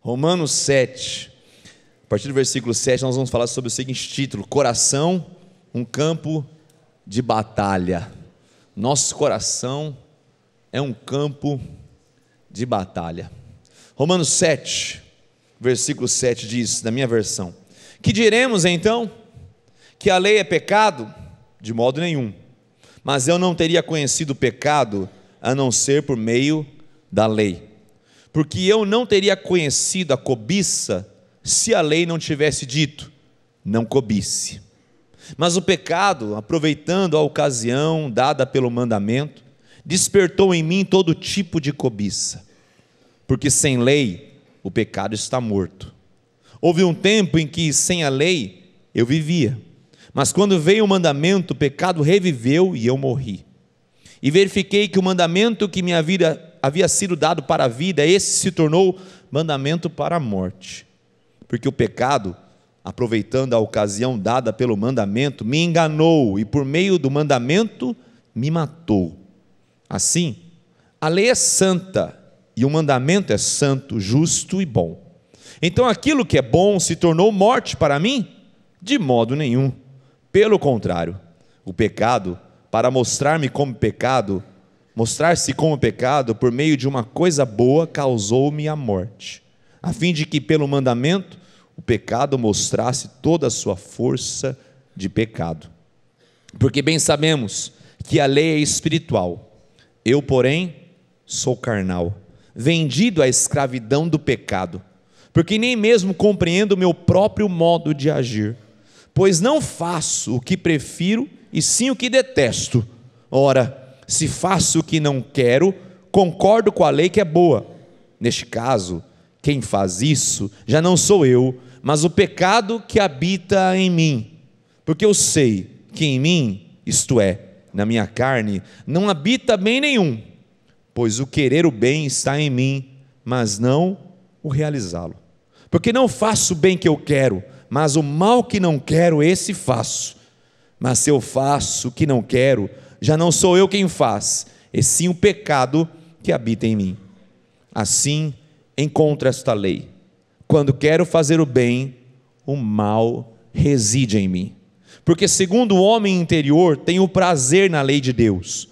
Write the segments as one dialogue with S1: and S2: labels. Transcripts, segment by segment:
S1: Romanos 7, a partir do versículo 7, nós vamos falar sobre o seguinte título: Coração, um campo de batalha. Nosso coração é um campo de batalha. Romanos 7, versículo 7 diz, na minha versão: Que diremos então? Que a lei é pecado? De modo nenhum. Mas eu não teria conhecido o pecado a não ser por meio da lei. Porque eu não teria conhecido a cobiça se a lei não tivesse dito: não cobice. Mas o pecado, aproveitando a ocasião dada pelo mandamento, despertou em mim todo tipo de cobiça. Porque sem lei o pecado está morto. Houve um tempo em que sem a lei eu vivia, mas quando veio o mandamento, o pecado reviveu e eu morri. E verifiquei que o mandamento que me havia sido dado para a vida, esse se tornou mandamento para a morte. Porque o pecado, aproveitando a ocasião dada pelo mandamento, me enganou e por meio do mandamento me matou. Assim, a lei é santa e o mandamento é santo, justo e bom. Então aquilo que é bom se tornou morte para mim? De modo nenhum. Pelo contrário, o pecado, para mostrar-se como pecado, por meio de uma coisa boa, causou-me a morte, a fim de que pelo mandamento o pecado mostrasse toda a sua força de pecado. Porque bem sabemos que a lei é espiritual, eu porém sou carnal, vendido à escravidão do pecado, porque nem mesmo compreendo o meu próprio modo de agir, pois não faço o que prefiro, e sim o que detesto. Ora, se faço o que não quero, concordo com a lei que é boa. Neste caso, quem faz isso já não sou eu, mas o pecado que habita em mim. Porque eu sei que em mim, isto é, na minha carne, não habita bem nenhum, pois o querer o bem está em mim, mas não o realizá-lo. Porque não faço o bem que eu quero, mas o mal que não quero, esse faço. Mas se eu faço o que não quero, já não sou eu quem faz, e sim o pecado que habita em mim. Assim encontro esta lei: quando quero fazer o bem, o mal reside em mim. Porque segundo o homem interior, tenho prazer na lei de Deus,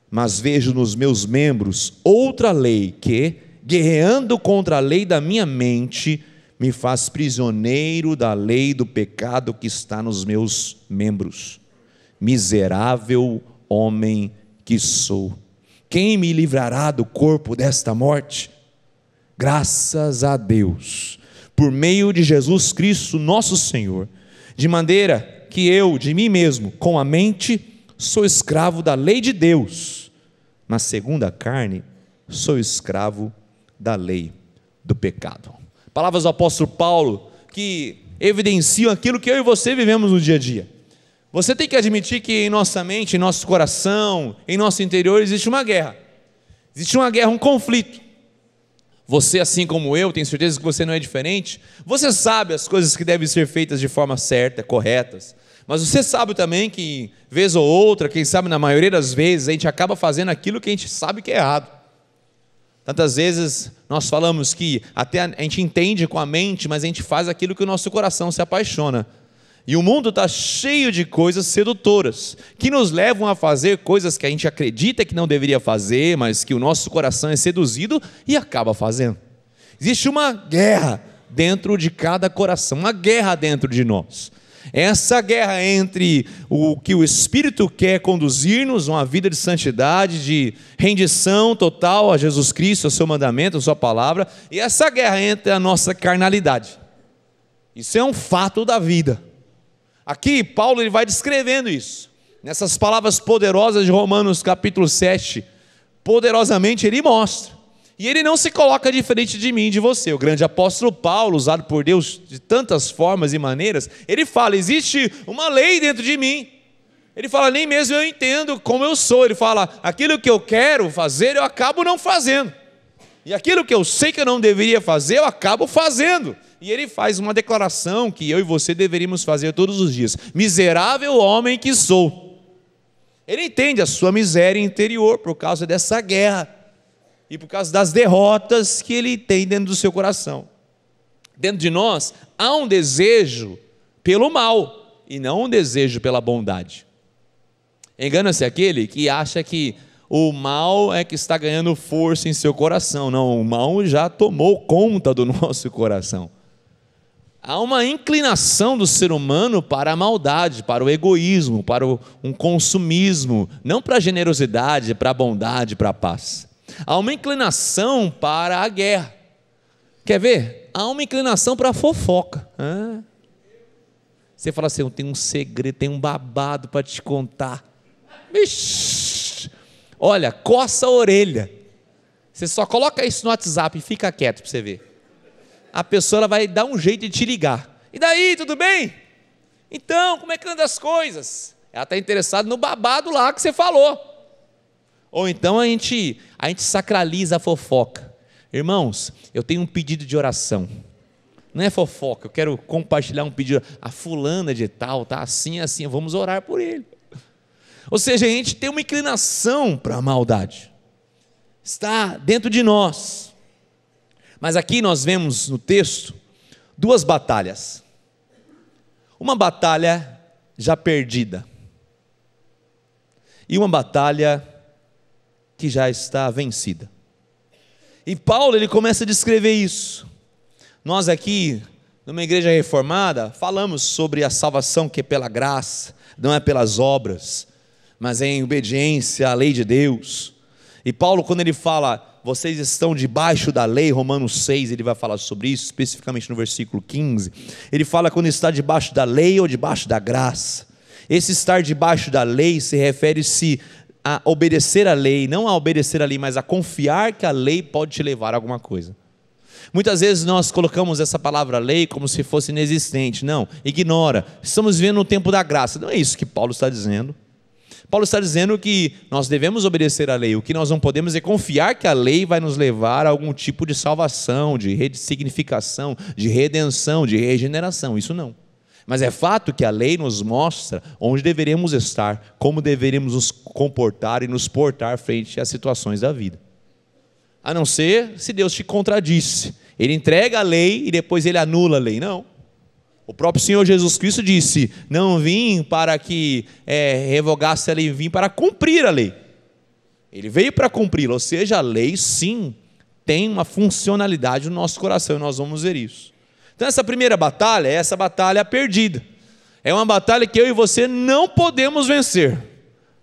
S1: mas vejo nos meus membros outra lei que, guerreando contra a lei da minha mente, me faz prisioneiro da lei do pecado que está nos meus membros. Miserável homem que sou, quem me livrará do corpo desta morte? Graças a Deus, por meio de Jesus Cristo nosso Senhor, de maneira que eu, de mim mesmo, com a mente, sou escravo da lei de Deus, mas segundo a carne, sou escravo da lei do pecado. Palavras do apóstolo Paulo, que evidenciam aquilo que eu e você vivemos no dia a dia. Você tem que admitir que em nossa mente, em nosso coração, em nosso interior existe uma guerra. Existe uma guerra, um conflito. Você, assim como eu, tenho certeza que você não é diferente. Você sabe as coisas que devem ser feitas de forma certa, corretas. Mas você sabe também que, vez ou outra, quem sabe na maioria das vezes, a gente acaba fazendo aquilo que a gente sabe que é errado. Tantas vezes nós falamos que até a gente entende com a mente, mas a gente faz aquilo que o nosso coração se apaixona. E o mundo está cheio de coisas sedutoras, que nos levam a fazer coisas que a gente acredita que não deveria fazer, mas que o nosso coração é seduzido e acaba fazendo. Existe uma guerra dentro de cada coração, uma guerra dentro de nós. Essa guerra entre o que o Espírito quer conduzir-nos, uma vida de santidade, de rendição total a Jesus Cristo, ao seu mandamento, a sua palavra, e essa guerra entre a nossa carnalidade. Isso é um fato da vida. Aqui Paulo ele vai descrevendo isso, nessas palavras poderosas de Romanos capítulo 7, poderosamente ele mostra, e ele não se coloca diferente de mim e de você. O grande apóstolo Paulo, usado por Deus de tantas formas e maneiras, ele fala, existe uma lei dentro de mim. Ele fala, nem mesmo eu entendo como eu sou. Ele fala, aquilo que eu quero fazer, eu acabo não fazendo, e aquilo que eu sei que eu não deveria fazer, eu acabo fazendo. E ele faz uma declaração que eu e você deveríamos fazer todos os dias: miserável homem que sou. Ele entende a sua miséria interior por causa dessa guerra e por causa das derrotas que ele tem dentro do seu coração. Dentro de nós há um desejo pelo mal e não um desejo pela bondade. Engana-se aquele que acha que o mal é que está ganhando força em seu coração. Não, o mal já tomou conta do nosso coração. Há uma inclinação do ser humano para a maldade, para o egoísmo, para um consumismo, não para a generosidade, para a bondade, para a paz. Há uma inclinação para a guerra. Quer ver? Há uma inclinação para a fofoca. Você fala assim, eu tenho um segredo, tenho um babado para te contar. Vixe, olha, coça a orelha. Você só coloca isso no WhatsApp e fica quieto para você ver. A pessoa ela vai dar um jeito de te ligar. E daí, tudo bem? Então, como é que andam as coisas? Ela está interessada no babado lá que você falou. Ou então a gente sacraliza a fofoca. Irmãos, eu tenho um pedido de oração. Não é fofoca, eu quero compartilhar um pedido. A fulana de tal, tá assim, assim, vamos orar por ele. Ou seja, a gente tem uma inclinação para a maldade. Está dentro de nós. Mas aqui nós vemos no texto duas batalhas. Uma batalha já perdida. E uma batalha que já está vencida. E Paulo ele começa a descrever isso. Nós aqui, numa igreja reformada, falamos sobre a salvação que é pela graça, não é pelas obras, mas é em obediência à lei de Deus. E Paulo, quando ele fala, vocês estão debaixo da lei, Romanos 6, ele vai falar sobre isso, especificamente no versículo 15. Ele fala quando está debaixo da lei ou debaixo da graça. Esse estar debaixo da lei se refere-se a obedecer a lei, não a obedecer a lei, mas a confiar que a lei pode te levar a alguma coisa. Muitas vezes nós colocamos essa palavra lei como se fosse inexistente. Não, ignora, estamos vivendo no tempo da graça. Não é isso que Paulo está dizendo. Paulo está dizendo que nós devemos obedecer à lei, o que nós não podemos é confiar que a lei vai nos levar a algum tipo de salvação, de ressignificação, de redenção, de regeneração, isso não. Mas é fato que a lei nos mostra onde deveríamos estar, como deveríamos nos comportar e nos portar frente às situações da vida. A não ser se Deus te contradisse, Ele entrega a lei e depois Ele anula a lei, não. O próprio Senhor Jesus Cristo disse, não vim para que revogasse a lei, vim para cumprir a lei. Ele veio para cumpri-la, ou seja, a lei sim tem uma funcionalidade no nosso coração, e nós vamos ver isso. Então essa primeira batalha é essa batalha perdida. É uma batalha que eu e você não podemos vencer.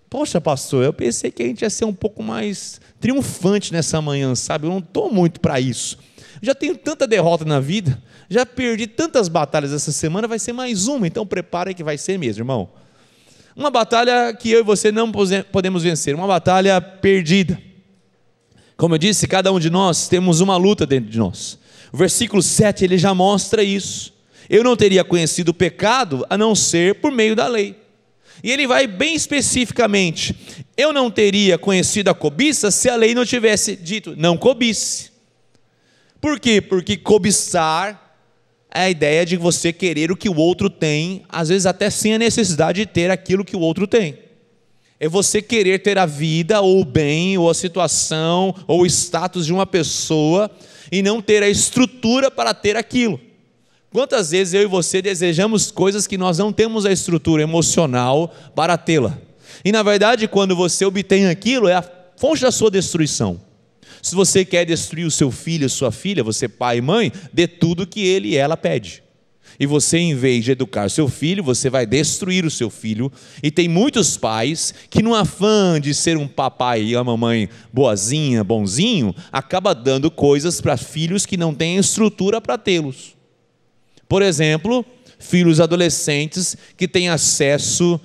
S1: Poxa pastor, eu pensei que a gente ia ser um pouco mais triunfante nessa manhã, sabe? Eu não estou muito para isso. Eu já tenho tanta derrota na vida, já perdi tantas batalhas essa semana, vai ser mais uma, então prepara que vai ser mesmo, irmão. Uma batalha que eu e você não podemos vencer, uma batalha perdida. Como eu disse, cada um de nós temos uma luta dentro de nós. O versículo 7, ele já mostra isso. Eu não teria conhecido o pecado a não ser por meio da lei. E ele vai bem especificamente, eu não teria conhecido a cobiça se a lei não tivesse dito, não cobice. Por quê? Porque cobiçar é a ideia de você querer o que o outro tem, às vezes até sem a necessidade de ter aquilo que o outro tem. É você querer ter a vida, ou o bem, ou a situação, ou o status de uma pessoa, e não ter a estrutura para ter aquilo. Quantas vezes eu e você desejamos coisas que nós não temos a estrutura emocional para tê-la? E na verdade, quando você obtém aquilo, é a fonte da sua destruição. Se você quer destruir o seu filho, sua filha, você pai e mãe, dê tudo que ele e ela pede. E você, em vez de educar seu filho, você vai destruir o seu filho. E tem muitos pais que, no afã de ser um papai e uma mamãe boazinha, bonzinho, acaba dando coisas para filhos que não têm estrutura para tê-los. Por exemplo, filhos adolescentes que têm acesso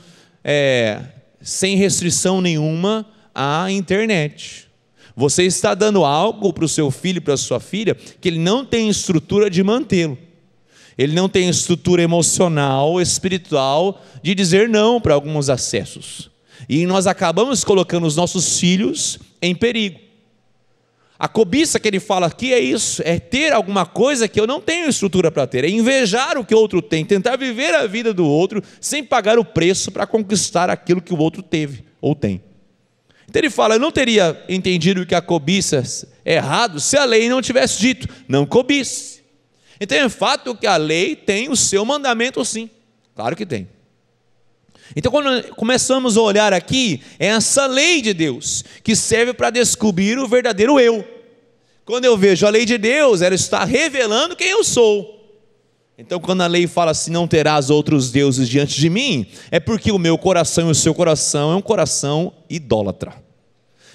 S1: sem restrição nenhuma à internet. Você está dando algo para o seu filho e para a sua filha que ele não tem estrutura de mantê-lo. Ele não tem estrutura emocional, espiritual, de dizer não para alguns acessos. E nós acabamos colocando os nossos filhos em perigo. A cobiça que ele fala aqui é isso, é ter alguma coisa que eu não tenho estrutura para ter, é invejar o que o outro tem, tentar viver a vida do outro sem pagar o preço para conquistar aquilo que o outro teve ou tem. Então ele fala, eu não teria entendido que a cobiça é errado se a lei não tivesse dito, não cobice. Então é fato que a lei tem o seu mandamento, sim. Claro que tem. Então, quando começamos a olhar aqui, é essa lei de Deus que serve para descobrir o verdadeiro eu. Quando eu vejo a lei de Deus, ela está revelando quem eu sou. Então, quando a lei fala assim, não terás outros deuses diante de mim, é porque o meu coração e o seu coração é um coração idólatra.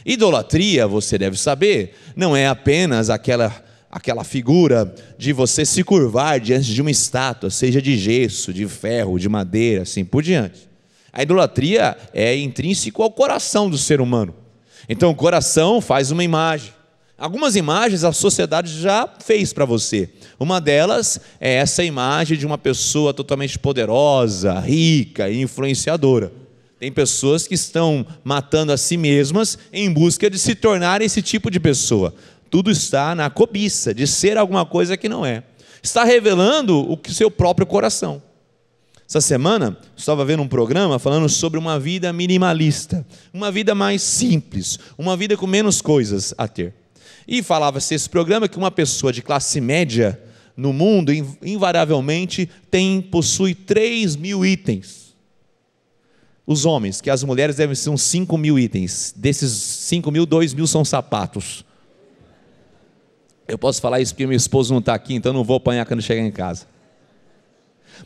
S1: Idolatria, você deve saber, não é apenas aquela figura de você se curvar diante de uma estátua, seja de gesso, de ferro, de madeira, assim por diante. A idolatria é intrínseco ao coração do ser humano. Então o coração faz uma imagem. Algumas imagens a sociedade já fez para você. Uma delas é essa imagem de uma pessoa totalmente poderosa, rica e influenciadora. Tem pessoas que estão matando a si mesmas em busca de se tornar esse tipo de pessoa. Tudo está na cobiça de ser alguma coisa que não é. Está revelando o que seu próprio coração. Essa semana, eu estava vendo um programa falando sobre uma vida minimalista, uma vida mais simples, uma vida com menos coisas a ter. E falava-se esse programa que uma pessoa de classe média no mundo, invariavelmente, possui 3.000 itens. Os homens, que as mulheres devem ser uns 5.000 itens. Desses 5.000, 2.000 são sapatos. Eu posso falar isso porque meu esposo não está aqui, então não vou apanhar quando chegar em casa.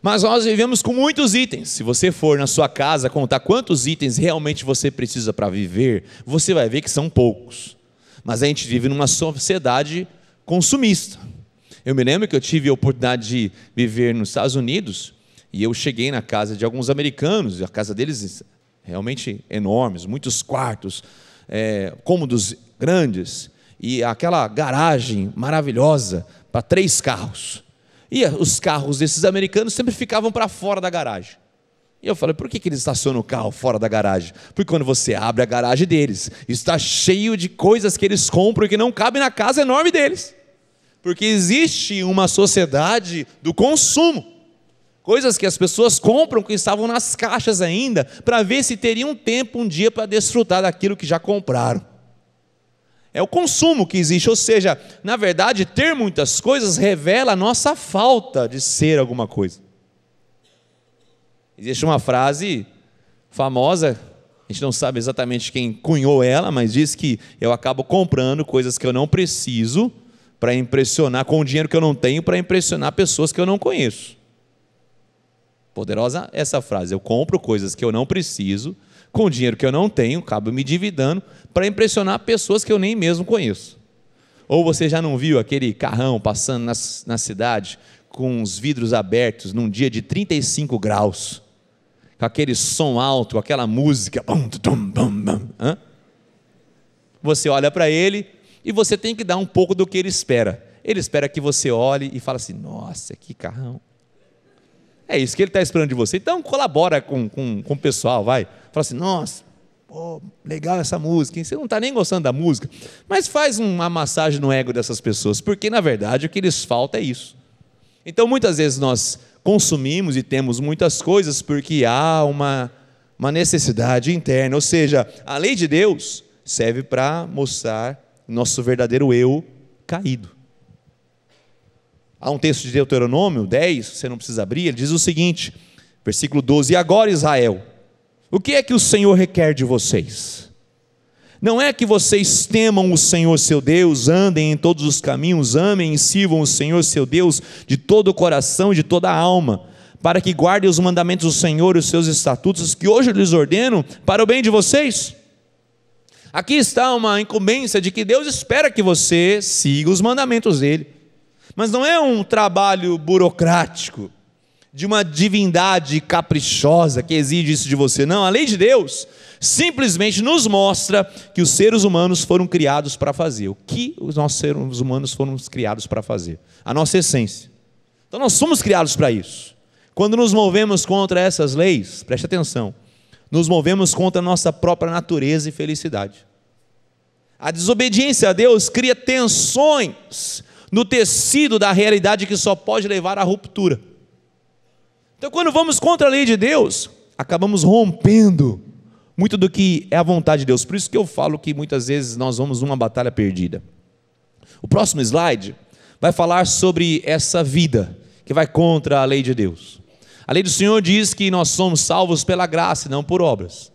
S1: Mas nós vivemos com muitos itens. Se você for na sua casa contar quantos itens realmente você precisa para viver, você vai ver que são poucos. Mas a gente vive numa sociedade consumista. Eu me lembro que eu tive a oportunidade de viver nos Estados Unidos, e eu cheguei na casa de alguns americanos, e a casa deles realmente enormes, muitos quartos, cômodos grandes, e aquela garagem maravilhosa para 3 carros. E os carros desses americanos sempre ficavam para fora da garagem. E eu falei, por que eles estacionam o carro fora da garagem? Porque quando você abre a garagem deles, está cheio de coisas que eles compram e que não cabem na casa enorme deles. Porque existe uma sociedade do consumo. Coisas que as pessoas compram que estavam nas caixas ainda, para ver se teriam tempo um dia para desfrutar daquilo que já compraram. É o consumo que existe, ou seja, na verdade, ter muitas coisas revela a nossa falta de ser alguma coisa. Existe uma frase famosa, a gente não sabe exatamente quem cunhou ela, mas diz que eu acabo comprando coisas que eu não preciso para impressionar, com o dinheiro que eu não tenho, para impressionar pessoas que eu não conheço. Poderosa essa frase, eu compro coisas que eu não preciso, com o dinheiro que eu não tenho, acabo me endividando para impressionar pessoas que eu nem mesmo conheço. Ou você já não viu aquele carrão passando na cidade com os vidros abertos num dia de 35 graus, com aquele som alto, aquela música, você olha para ele e você tem que dar um pouco do que ele espera. Ele espera que você olhe e fale assim, nossa, que carrão. É isso que ele está esperando de você. Então colabora com o pessoal, vai. Fala assim, nossa, pô, legal essa música, hein? Você não está nem gostando da música, mas faz uma massagem no ego dessas pessoas, porque na verdade o que lhes falta é isso. Então muitas vezes nós consumimos e temos muitas coisas porque há uma necessidade interna, ou seja, a lei de Deus serve para mostrar nosso verdadeiro eu caído. Há um texto de Deuteronômio 10, você não precisa abrir, ele diz o seguinte, versículo 12, e agora Israel, o que é que o Senhor requer de vocês? Não é que vocês temam o Senhor seu Deus, andem em todos os caminhos, amem e sirvam o Senhor seu Deus de todo o coração e de toda a alma, para que guardem os mandamentos do Senhor e os seus estatutos que hoje lhes ordeno para o bem de vocês? Aqui está uma incumbência de que Deus espera que você siga os mandamentos dele. Mas não é um trabalho burocrático, de uma divindade caprichosa que exige isso de você. Não, a lei de Deus simplesmente nos mostra que os seres humanos foram criados para fazer. O que os nossos seres humanos foram criados para fazer? A nossa essência. Então nós somos criados para isso. Quando nos movemos contra essas leis, preste atenção, nos movemos contra a nossa própria natureza e felicidade. A desobediência a Deus cria tensões no tecido da realidade que só pode levar à ruptura. Então, quando vamos contra a lei de Deus, acabamos rompendo muito do que é a vontade de Deus. Por isso que eu falo que muitas vezes nós vamos numa batalha perdida. O próximo slide vai falar sobre essa vida que vai contra a lei de Deus. A lei do Senhor diz que nós somos salvos pela graça e não por obras.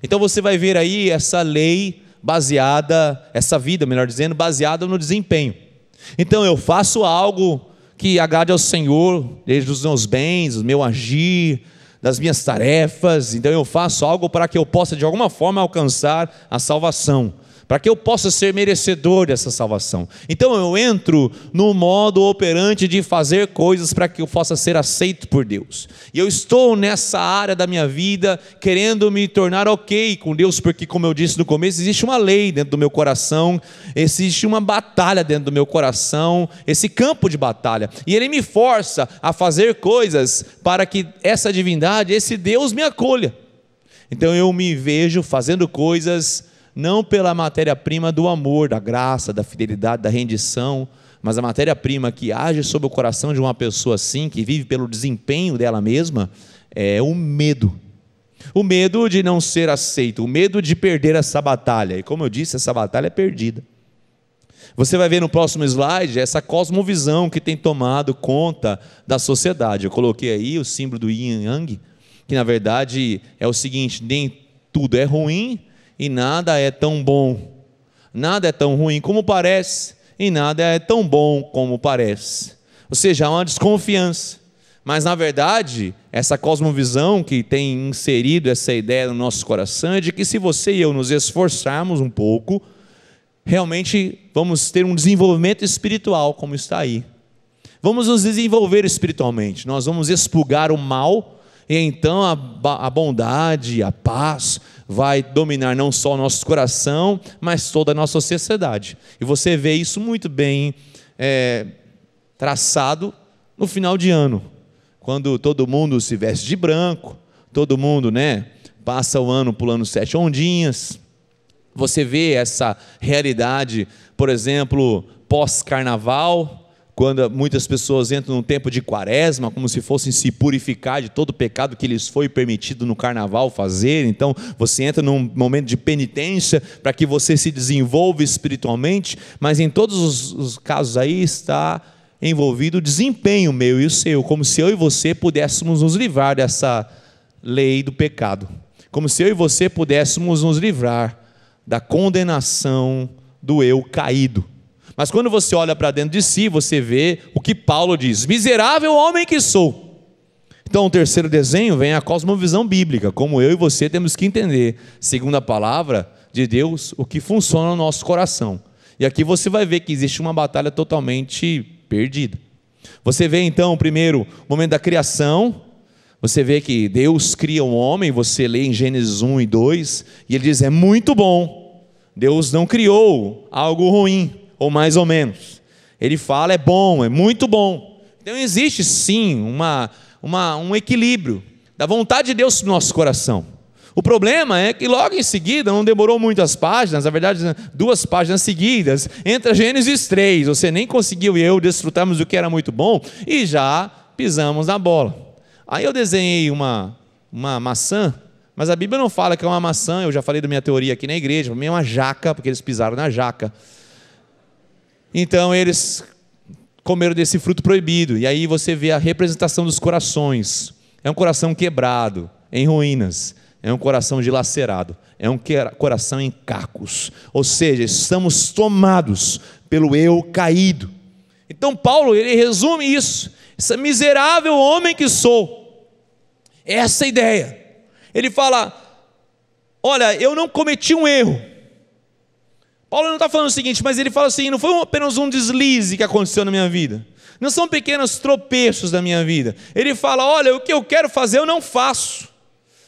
S1: Então você vai ver aí essa lei baseada, essa vida, melhor dizendo, baseada no desempenho. Então eu faço algo que agrade ao Senhor, desde os meus bens, o meu agir, das minhas tarefas. Então eu faço algo para que eu possa de alguma forma alcançar a salvação, para que eu possa ser merecedor dessa salvação. Então eu entro no modo operante de fazer coisas para que eu possa ser aceito por Deus. E eu estou nessa área da minha vida querendo me tornar ok com Deus, porque, como eu disse no começo, existe uma lei dentro do meu coração, existe uma batalha dentro do meu coração, esse campo de batalha, e Ele me força a fazer coisas para que essa divindade, esse Deus me acolha. Então eu me vejo fazendo coisas não pela matéria-prima do amor, da graça, da fidelidade, da rendição, mas a matéria-prima que age sobre o coração de uma pessoa assim, que vive pelo desempenho dela mesma, é o medo. O medo de não ser aceito, o medo de perder essa batalha. E como eu disse, essa batalha é perdida. Você vai ver no próximo slide essa cosmovisão que tem tomado conta da sociedade. Eu coloquei aí o símbolo do Yin e Yang, que na verdade é o seguinte: nem tudo é ruim, e nada é tão bom, nada é tão ruim como parece, e nada é tão bom como parece. Ou seja, há uma desconfiança. Mas na verdade, essa cosmovisão que tem inserido essa ideia no nosso coração é de que, se você e eu nos esforçarmos um pouco, realmente vamos ter um desenvolvimento espiritual, como está aí. Vamos nos desenvolver espiritualmente, nós vamos expurgar o mal, e então a bondade, a paz vai dominar não só o nosso coração, mas toda a nossa sociedade. E você vê isso muito bem traçado no final de ano, quando todo mundo se veste de branco, todo mundo, passa o ano pulando 7 ondinhas. Você vê essa realidade, por exemplo, pós-carnaval, quando muitas pessoas entram num tempo de quaresma, como se fossem se purificar de todo o pecado que lhes foi permitido no carnaval fazer. Então você entra num momento de penitência para que você se desenvolva espiritualmente, mas em todos os casos aí está envolvido o desempenho meu e o seu, como se eu e você pudéssemos nos livrar dessa lei do pecado, como se eu e você pudéssemos nos livrar da condenação do eu caído. Mas quando você olha para dentro de si, você vê o que Paulo diz: miserável homem que sou. Então o terceiro desenho vem a cosmovisão bíblica, como eu e você temos que entender, segundo a palavra de Deus, o que funciona no nosso coração. E aqui você vai ver que existe uma batalha totalmente perdida. Você vê então, primeiro, o momento da criação. Você vê que Deus cria um homem, você lê em Gênesis 1 e 2, e ele diz: é muito bom. Deus não criou algo ruim, ou mais ou menos. Ele fala: é bom, é muito bom. Então existe sim um equilíbrio da vontade de Deus no nosso coração. O problema é que logo em seguida, não demorou muitas páginas, na verdade 2 páginas seguidas, entra Gênesis 3, você nem conseguiu e eu desfrutarmos do que era muito bom, e já pisamos na bola. Aí eu desenhei uma maçã, mas a Bíblia não fala que é uma maçã. Eu já falei da minha teoria aqui na igreja, para mim é uma jaca, porque eles pisaram na jaca. Então eles comeram desse fruto proibido, e aí você vê a representação dos corações. É um coração quebrado, em ruínas, é um coração dilacerado, é um coração em cacos, ou seja, estamos tomados pelo eu caído. Então Paulo, ele resume isso: esse miserável homem que sou, essa é a ideia. Ele fala: olha, eu não cometi um erro. Paulo não está falando o seguinte, mas ele fala assim: não foi apenas um deslize que aconteceu na minha vida, não são pequenos tropeços da minha vida. Ele fala: olha, o que eu quero fazer eu não faço,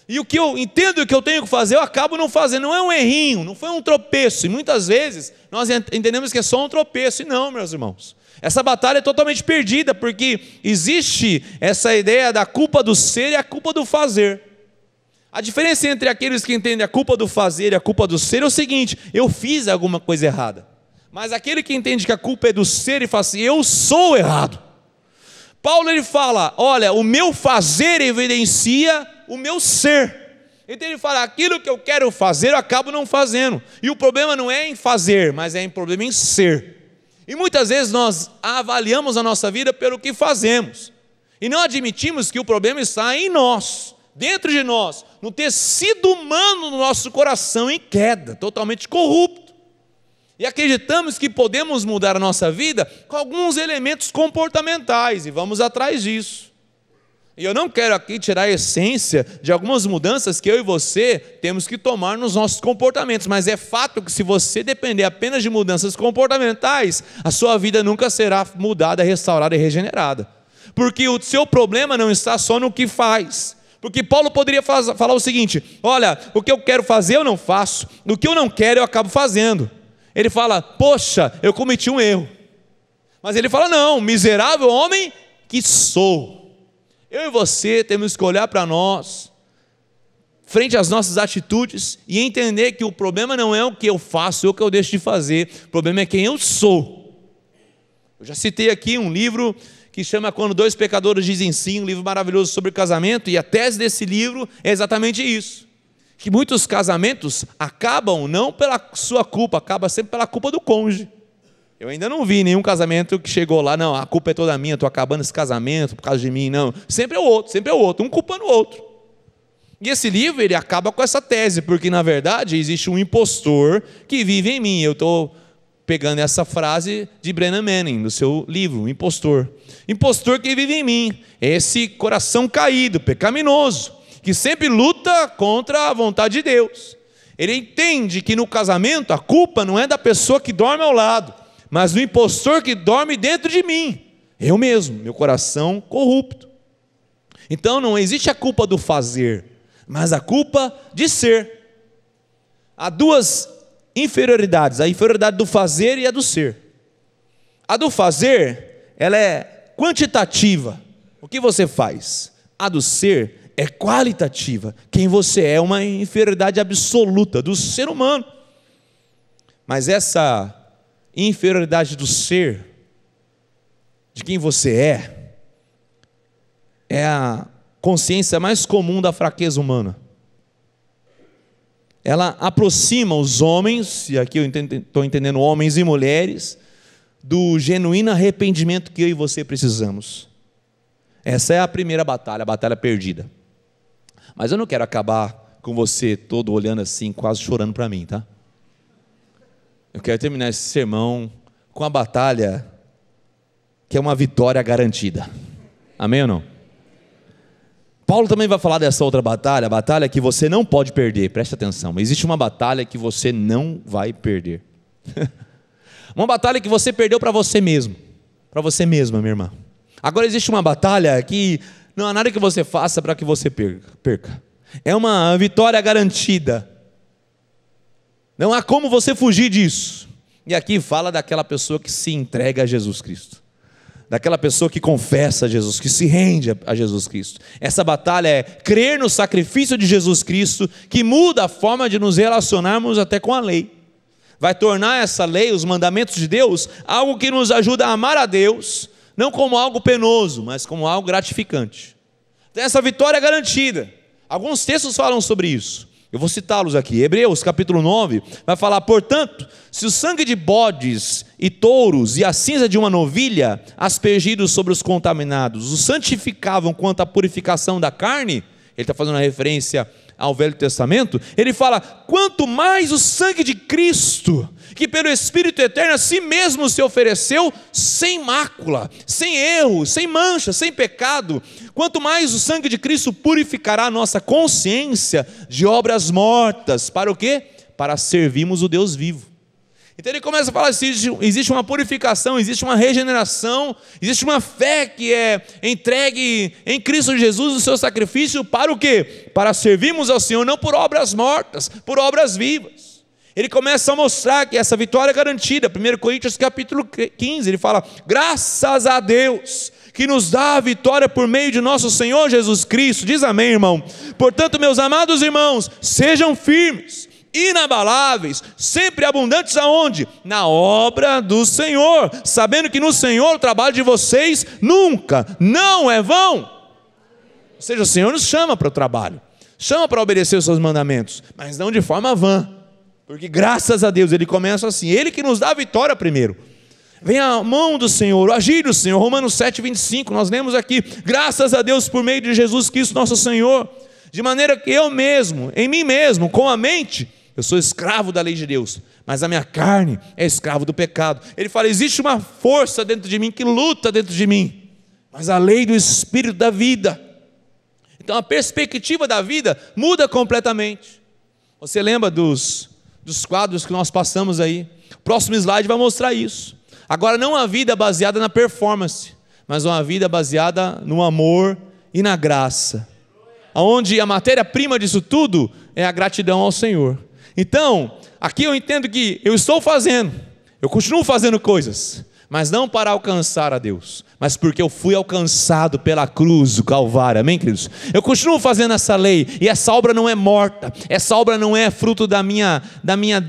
S1: e o que eu entendo que eu tenho que fazer eu acabo não fazendo. Não é um errinho, não foi um tropeço, e muitas vezes nós entendemos que é só um tropeço, e não, meus irmãos, essa batalha é totalmente perdida, porque existe essa ideia da culpa do ser e a culpa do fazer. A diferença entre aqueles que entendem a culpa do fazer e a culpa do ser é o seguinte: eu fiz alguma coisa errada. Mas aquele que entende que a culpa é do ser e fala assim: eu sou errado. Paulo, ele fala: olha, o meu fazer evidencia o meu ser. Então ele fala: aquilo que eu quero fazer eu acabo não fazendo. E o problema não é em fazer, mas é um problema em ser. E muitas vezes nós avaliamos a nossa vida pelo que fazemos, e não admitimos que o problema está em nós, dentro de nós, no tecido humano do nosso coração em queda, totalmente corrupto. E acreditamos que podemos mudar a nossa vida com alguns elementos comportamentais, e vamos atrás disso. E eu não quero aqui tirar a essência de algumas mudanças que eu e você temos que tomar nos nossos comportamentos, mas é fato que se você depender apenas de mudanças comportamentais, a sua vida nunca será mudada, restaurada e regenerada. Porque o seu problema não está só no que faz. Porque Paulo poderia falar o seguinte: olha, o que eu quero fazer eu não faço, o que eu não quero eu acabo fazendo. Ele fala, poxa, eu cometi um erro. Mas ele fala, não, miserável homem que sou. Eu e você temos que olhar para nós, frente às nossas atitudes, e entender que o problema não é o que eu faço ou o que eu deixo de fazer, o problema é quem eu sou. Eu já citei aqui um livro que chama Quando Dois Pecadores Dizem Sim, um livro maravilhoso sobre casamento, e a tese desse livro é exatamente isso, que muitos casamentos acabam não pela sua culpa, acaba sempre pela culpa do cônjuge. Eu ainda não vi nenhum casamento que chegou lá, não, a culpa é toda minha, estou acabando esse casamento por causa de mim, não, sempre é o outro, um culpando o outro. E esse livro, ele acaba com essa tese, porque na verdade existe um impostor que vive em mim. Eu estou pegando essa frase de Brennan Manning, no seu livro, o impostor. Impostor que vive em mim, esse coração caído, pecaminoso, que sempre luta contra a vontade de Deus. Ele entende que no casamento a culpa não é da pessoa que dorme ao lado, mas do impostor que dorme dentro de mim, eu mesmo, meu coração corrupto. Então não existe a culpa do fazer, mas a culpa de ser. Há duas inferioridades, a inferioridade do fazer e a do ser. A do fazer, ela é quantitativa, o que você faz. A do ser é qualitativa, quem você é, uma inferioridade absoluta do ser humano. Mas essa inferioridade do ser, de quem você é a consciência mais comum da fraqueza humana. Ela aproxima os homens, e aqui eu estou entendendo homens e mulheres, do genuíno arrependimento que eu e você precisamos. Essa é a primeira batalha, a batalha perdida. Mas eu não quero acabar com você todo olhando assim, quase chorando para mim, tá? Eu quero terminar esse sermão com a batalha que é uma vitória garantida. Amém ou não? Paulo também vai falar dessa outra batalha, a batalha que você não pode perder. Preste atenção, existe uma batalha que você não vai perder. Uma batalha que você perdeu para você mesmo, para você mesma, minha irmã. Agora existe uma batalha que não há nada que você faça para que você perca. É uma vitória garantida. Não há como você fugir disso. E aqui fala daquela pessoa que se entrega a Jesus Cristo, daquela pessoa que confessa a Jesus, que se rende a Jesus Cristo. Essa batalha é crer no sacrifício de Jesus Cristo, que muda a forma de nos relacionarmos até com a lei. Vai tornar essa lei, os mandamentos de Deus, algo que nos ajuda a amar a Deus, não como algo penoso, mas como algo gratificante. Então essa vitória é garantida. Alguns textos falam sobre isso. Eu vou citá-los aqui. Hebreus capítulo 9 vai falar: portanto, se o sangue de bodes e touros e a cinza de uma novilha aspergidos sobre os contaminados os santificavam quanto à purificação da carne, ele está fazendo uma referência ao Velho Testamento, ele fala: quanto mais o sangue de Cristo, que pelo Espírito Eterno a si mesmo se ofereceu sem mácula, sem erro, sem mancha, sem pecado, quanto mais o sangue de Cristo purificará a nossa consciência de obras mortas, para o quê? Para servirmos o Deus vivo. Então ele começa a falar assim: existe uma purificação, existe uma regeneração, existe uma fé que é entregue em Cristo Jesus, o seu sacrifício, para o quê? Para servirmos ao Senhor, não por obras mortas, por obras vivas. Ele começa a mostrar que essa vitória é garantida. 1 Coríntios capítulo 15, ele fala: graças a Deus, que nos dá a vitória por meio de nosso Senhor Jesus Cristo. Diz amém, irmão. Portanto, meus amados irmãos, sejam firmes, inabaláveis, sempre abundantes aonde? Na obra do Senhor, sabendo que no Senhor o trabalho de vocês nunca, não é vão. Ou seja, o Senhor nos chama para o trabalho, chama para obedecer os seus mandamentos, mas não de forma vã, porque graças a Deus, ele começa assim, ele que nos dá a vitória primeiro. Vem a mão do Senhor, o agir do Senhor. Romanos 7:25, nós lemos aqui: graças a Deus por meio de Jesus Cristo nosso Senhor, de maneira que eu mesmo, em mim mesmo, com a mente, eu sou escravo da lei de Deus, mas a minha carne é escravo do pecado. Ele fala: existe uma força dentro de mim que luta dentro de mim, mas a lei do Espírito da vida. Então a perspectiva da vida muda completamente. Você lembra dos quadros que nós passamos aí? O próximo slide vai mostrar isso. Agora, não uma vida baseada na performance, mas uma vida baseada no amor e na graça, onde a matéria-prima disso tudo é a gratidão ao Senhor. Então, aqui eu entendo que eu estou fazendo, eu continuo fazendo coisas, mas não para alcançar a Deus, mas porque eu fui alcançado pela cruz do Calvário, amém, queridos? Eu continuo fazendo essa lei, e essa obra não é morta, essa obra não é fruto da minha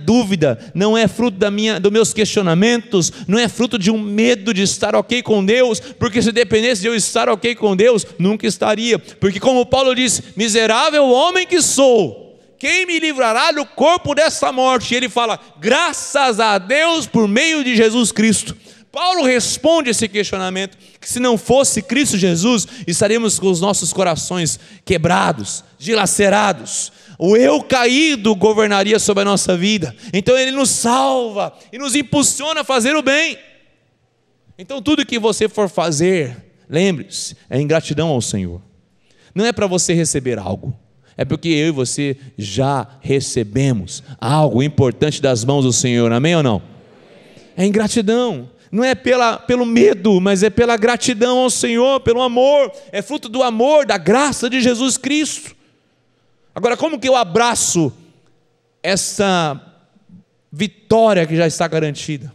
S1: dúvida, não é fruto dos meus questionamentos, não é fruto de um medo de estar ok com Deus, porque se dependesse de eu estar ok com Deus, nunca estaria, porque como Paulo disse: miserável homem que sou, quem me livrará do corpo dessa morte? E ele fala: graças a Deus por meio de Jesus Cristo. Paulo responde esse questionamento, que se não fosse Cristo Jesus, estaríamos com os nossos corações quebrados, dilacerados, o eu caído governaria sobre a nossa vida. Então ele nos salva e nos impulsiona a fazer o bem. Então tudo que você for fazer, lembre-se, é em gratidão ao Senhor. Não é para você receber algo, é porque eu e você já recebemos algo importante das mãos do Senhor, amém ou não? É em gratidão. Não é pelo medo, mas é pela gratidão ao Senhor, pelo amor, é fruto do amor, da graça de Jesus Cristo. Agora, como que eu abraço essa vitória que já está garantida?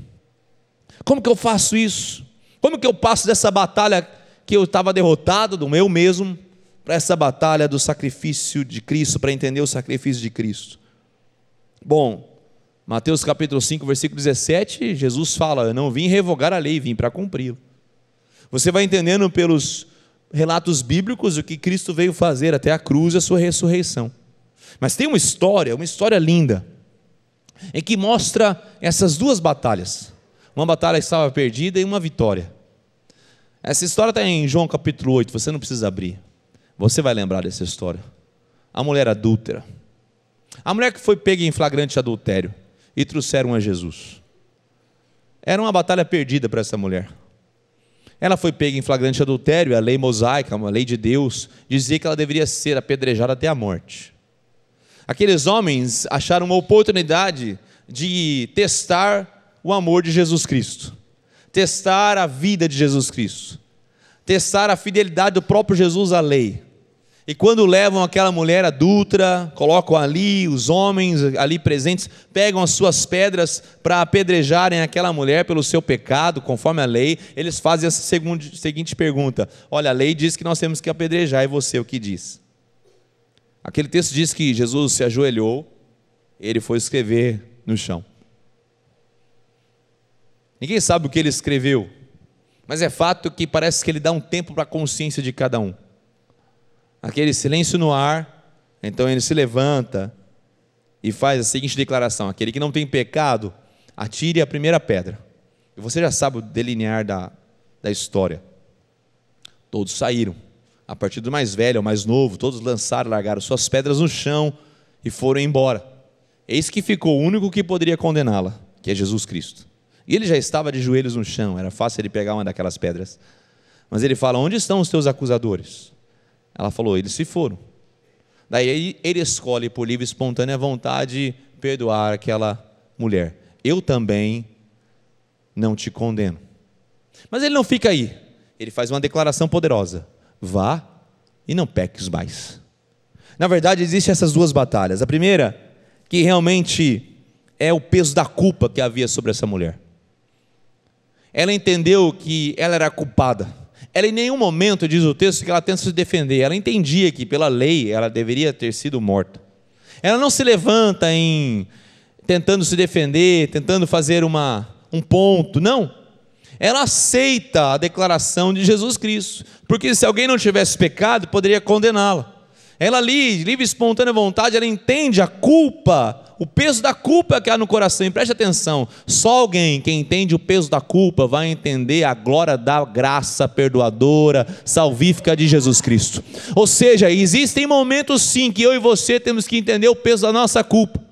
S1: Como que eu faço isso? Como que eu passo dessa batalha que eu estava derrotado, do meu mesmo, para essa batalha do sacrifício de Cristo, para entender o sacrifício de Cristo? Bom, Mateus capítulo 5, versículo 17, Jesus fala: eu não vim revogar a lei, vim para cumpri-la. Você vai entendendo pelos relatos bíblicos o que Cristo veio fazer até a cruz e a sua ressurreição. Mas tem uma história linda, em que mostra essas duas batalhas. Uma batalha que estava perdida e uma vitória. Essa história está em João capítulo 8, você não precisa abrir. Você vai lembrar dessa história. A mulher adúltera. A mulher que foi pega em flagrante adultério e trouxeram a Jesus. Era uma batalha perdida para essa mulher. Ela foi pega em flagrante adultério, a lei mosaica, uma lei de Deus, dizia que ela deveria ser apedrejada até a morte. Aqueles homens acharam uma oportunidade de testar o amor de Jesus Cristo, testar a vida de Jesus Cristo, testar a fidelidade do próprio Jesus à lei. E quando levam aquela mulher adúltera, colocam ali, os homens ali presentes, pegam as suas pedras para apedrejarem aquela mulher pelo seu pecado, conforme a lei, eles fazem essa seguinte pergunta: olha, a lei diz que nós temos que apedrejar, e você o que diz? Aquele texto diz que Jesus se ajoelhou, ele foi escrever no chão. Ninguém sabe o que ele escreveu, mas é fato que parece que ele dá um tempo para a consciência de cada um. Aquele silêncio no ar, então ele se levanta e faz a seguinte declaração: aquele que não tem pecado, atire a primeira pedra. E você já sabe o delinear da história. Todos saíram, a partir do mais velho ao mais novo, todos largaram suas pedras no chão e foram embora. Eis que ficou o único que poderia condená-la, que é Jesus Cristo. E ele já estava de joelhos no chão, era fácil ele pegar uma daquelas pedras. Mas ele fala: onde estão os teus acusadores? Ela falou: eles se foram. Daí ele escolhe por livre e espontânea vontade perdoar aquela mulher. Eu também não te condeno. Mas ele não fica aí. Ele faz uma declaração poderosa: vá e não peques mais. Na verdade, existem essas duas batalhas. A primeira, que realmente é o peso da culpa que havia sobre essa mulher. Ela entendeu que ela era culpada. Ela em nenhum momento, diz o texto, que ela tenta se defender. Ela entendia que pela lei ela deveria ter sido morta. Ela não se levanta tentando se defender, tentando fazer um ponto, não. Ela aceita a declaração de Jesus Cristo, porque se alguém não tivesse pecado, poderia condená-la. Ela ali, livre e espontânea vontade, ela entende a culpa, o peso da culpa que há no coração. E preste atenção, só alguém que entende o peso da culpa vai entender a glória da graça perdoadora, salvífica de Jesus Cristo. Ou seja, existem momentos sim que eu e você temos que entender o peso da nossa culpa.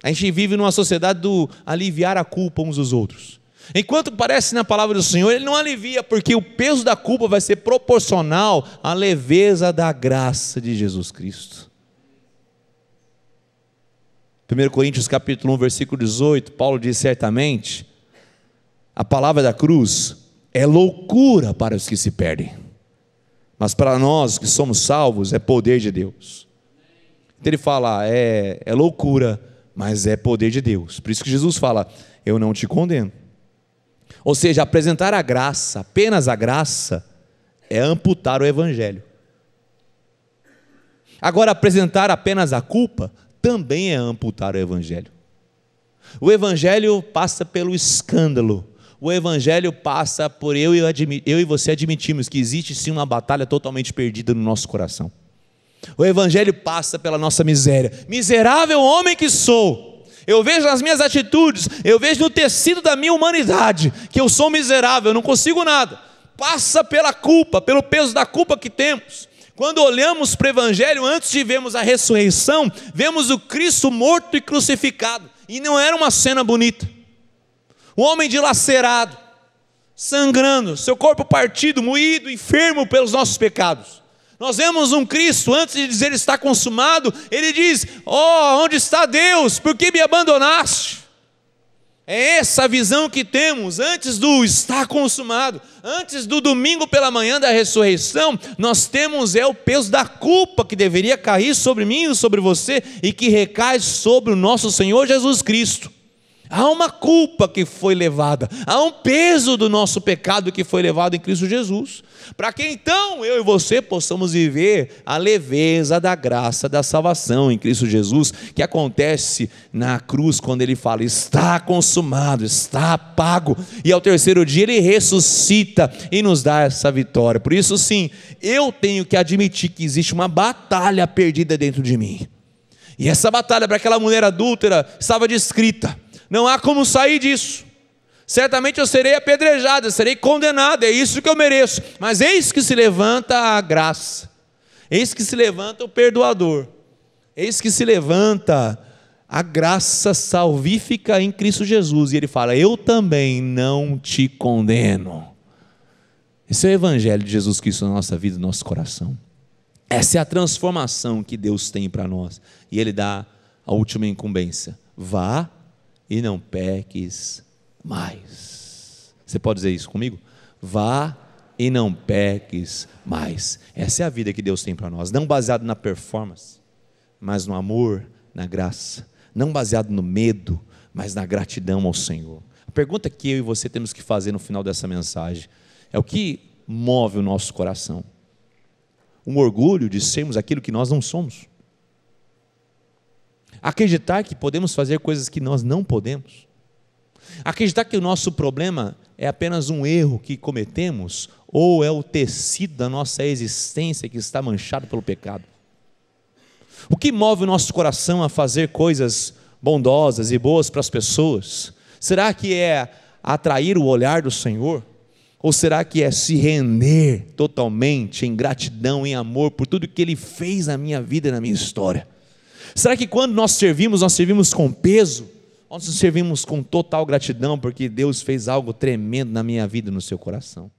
S1: A gente vive numa sociedade do aliviar a culpa uns dos outros. Enquanto parece na palavra do Senhor, Ele não alivia, porque o peso da culpa vai ser proporcional à leveza da graça de Jesus Cristo. 1 Coríntios capítulo 1, versículo 18, Paulo diz: certamente, a palavra da cruz é loucura para os que se perdem, mas para nós que somos salvos é poder de Deus. Então ele fala, é loucura, mas é poder de Deus. Por isso que Jesus fala, eu não te condeno. Ou seja, apresentar a graça, apenas a graça, é amputar o evangelho. Agora, apresentar apenas a culpa, também é amputar o evangelho. O evangelho passa pelo escândalo. O evangelho passa por eu e você admitimos que existe sim uma batalha totalmente perdida no nosso coração. O evangelho passa pela nossa miséria. Miserável homem que sou. Eu vejo nas minhas atitudes, eu vejo no tecido da minha humanidade, que eu sou miserável, eu não consigo nada. Passa pela culpa, pelo peso da culpa que temos. Quando olhamos para o evangelho, antes de vermos a ressurreição, vemos o Cristo morto e crucificado. E não era uma cena bonita. O homem dilacerado, sangrando, seu corpo partido, moído, enfermo pelos nossos pecados. Nós vemos um Cristo, antes de dizer está consumado, Ele diz, onde está Deus? Por que me abandonaste? É essa a visão que temos, antes do está consumado, antes do domingo pela manhã da ressurreição, nós temos o peso da culpa que deveria cair sobre mim e sobre você, e que recai sobre o nosso Senhor Jesus Cristo. Há uma culpa que foi levada, há um peso do nosso pecado que foi levado em Cristo Jesus, para que então eu e você possamos viver a leveza da graça da salvação em Cristo Jesus, que acontece na cruz quando Ele fala, está consumado, está pago, e ao terceiro dia Ele ressuscita e nos dá essa vitória. Por isso sim, eu tenho que admitir que existe uma batalha perdida dentro de mim, e essa batalha para aquela mulher adúltera estava descrita. Não há como sair disso. Certamente eu serei apedrejado, eu serei condenado, é isso que eu mereço. Mas eis que se levanta a graça, eis que se levanta o perdoador, eis que se levanta a graça salvífica em Cristo Jesus. E Ele fala, eu também não te condeno. Esse é o evangelho de Jesus Cristo na nossa vida, no nosso coração. Essa é a transformação que Deus tem para nós. E Ele dá a última incumbência, vá e não peques mais. Você pode dizer isso comigo? Vá e não peques mais. Essa é a vida que Deus tem para nós, não baseado na performance, mas no amor, na graça, não baseado no medo, mas na gratidão ao Senhor. A pergunta que eu e você temos que fazer no final dessa mensagem é o que move o nosso coração? Um orgulho de sermos aquilo que nós não somos? Acreditar que podemos fazer coisas que nós não podemos? Acreditar que o nosso problema é apenas um erro que cometemos, ou é o tecido da nossa existência que está manchado pelo pecado? O que move o nosso coração a fazer coisas bondosas e boas para as pessoas? Será que é atrair o olhar do Senhor? Ou será que é se render totalmente em gratidão, em amor por tudo que Ele fez na minha vida e na minha história? Será que quando nós servimos com peso? Nós servimos com total gratidão porque Deus fez algo tremendo na minha vida e no seu coração?